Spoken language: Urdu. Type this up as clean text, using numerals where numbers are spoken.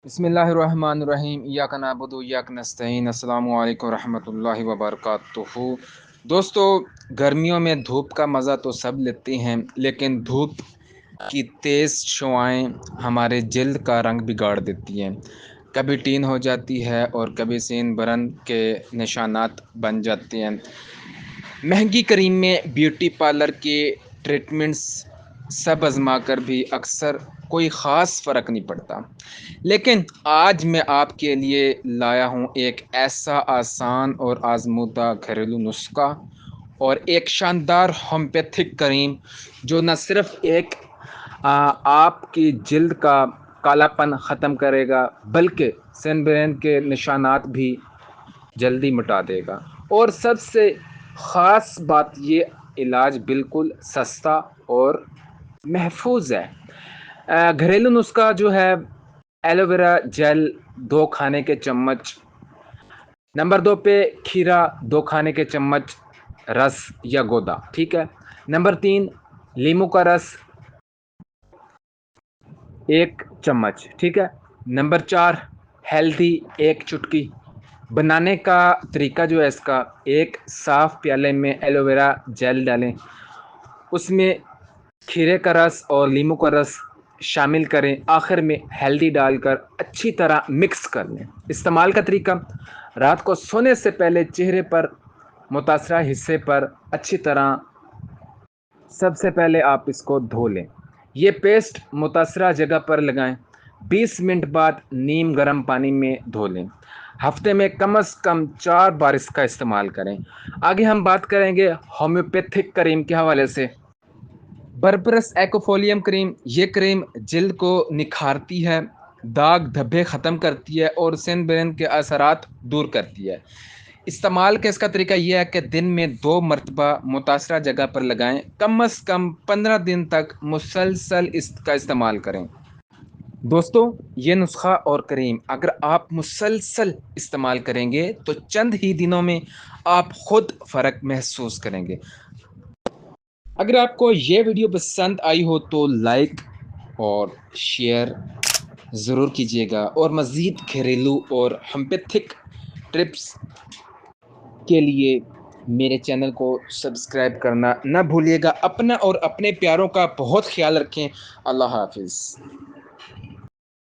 بسم اللہ الرحمن الرحیم، ایاک نعبد و ایاک نستعین۔ السلام علیکم ورحمۃ اللہ وبرکاتہ۔ دوستو، گرمیوں میں دھوپ کا مزہ تو سب لیتے ہیں، لیکن دھوپ کی تیز شعاعیں ہمارے جلد کا رنگ بگاڑ دیتی ہیں۔ کبھی ٹین ہو جاتی ہے اور کبھی سین برن کے نشانات بن جاتے ہیں۔ مہنگی کریم میں بیوٹی پارلر کے ٹریٹمنٹس سب آزما کر بھی اکثر کوئی خاص فرق نہیں پڑتا، لیکن آج میں آپ کے لیے لایا ہوں ایک ایسا آسان اور آزمودہ گھریلو نسخہ اور ایک شاندار ہومیوپیتھک کریم جو نہ صرف آپ کی جلد کا کالا پن ختم کرے گا، بلکہ سن برن کے نشانات بھی جلدی مٹا دے گا۔ اور سب سے خاص بات، یہ علاج بالکل سستا اور محفوظ ہے۔ گھریلو نسخہ جو ہے، ایلو ویرا جیل 2 کھانے کے چمچ، نمبر 2 پہ کھیرا 2 کھانے کے چمچ رس یا گودا، ٹھیک ہے۔ نمبر 3 لیمو کا رس 1 چمچ، ٹھیک ہے۔ Number 4 healthy 1 چٹکی۔ بنانے کا طریقہ جو ہے اس کا، ایک صاف پیالے میں ایلو ویرا جیل ڈالیں، اس میں کھیرے کا رس اور لیمو کا رس شامل کریں، آخر میں ہیلدی ڈال کر اچھی طرح مکس کر لیں۔ استعمال کا طریقہ، رات کو سونے سے پہلے چہرے پر متاثرہ حصے پر اچھی طرح سب سے پہلے آپ اس کو دھو لیں۔ یہ پیسٹ متاثرہ جگہ پر لگائیں، 20 منٹ بعد نیم گرم پانی میں دھو لیں۔ ہفتے میں کم از کم 4 بار اس کا استعمال کریں۔ آگے ہم بات کریں گے ہومیوپیتھک کریم کے حوالے سے۔ بربرس ایکوفولیم کریم، یہ کریم جلد کو نکھارتی ہے، داغ دھبے ختم کرتی ہے اور سن برن کے اثرات دور کرتی ہے۔ استعمال کا اس کا طریقہ یہ ہے کہ دن میں 2 مرتبہ متاثرہ جگہ پر لگائیں، کم از کم 15 دن تک مسلسل اس کا استعمال کریں۔ دوستو، یہ نسخہ اور کریم اگر آپ مسلسل استعمال کریں گے تو چند ہی دنوں میں آپ خود فرق محسوس کریں گے۔ اگر آپ کو یہ ویڈیو پسند آئی ہو تو لائک اور شیئر ضرور کیجیے گا، اور مزید گھریلو اور ہومیوپیتھک ٹپس کے لیے میرے چینل کو سبسکرائب کرنا نہ بھولیے گا۔ اپنا اور اپنے پیاروں کا بہت خیال رکھیں۔ اللہ حافظ۔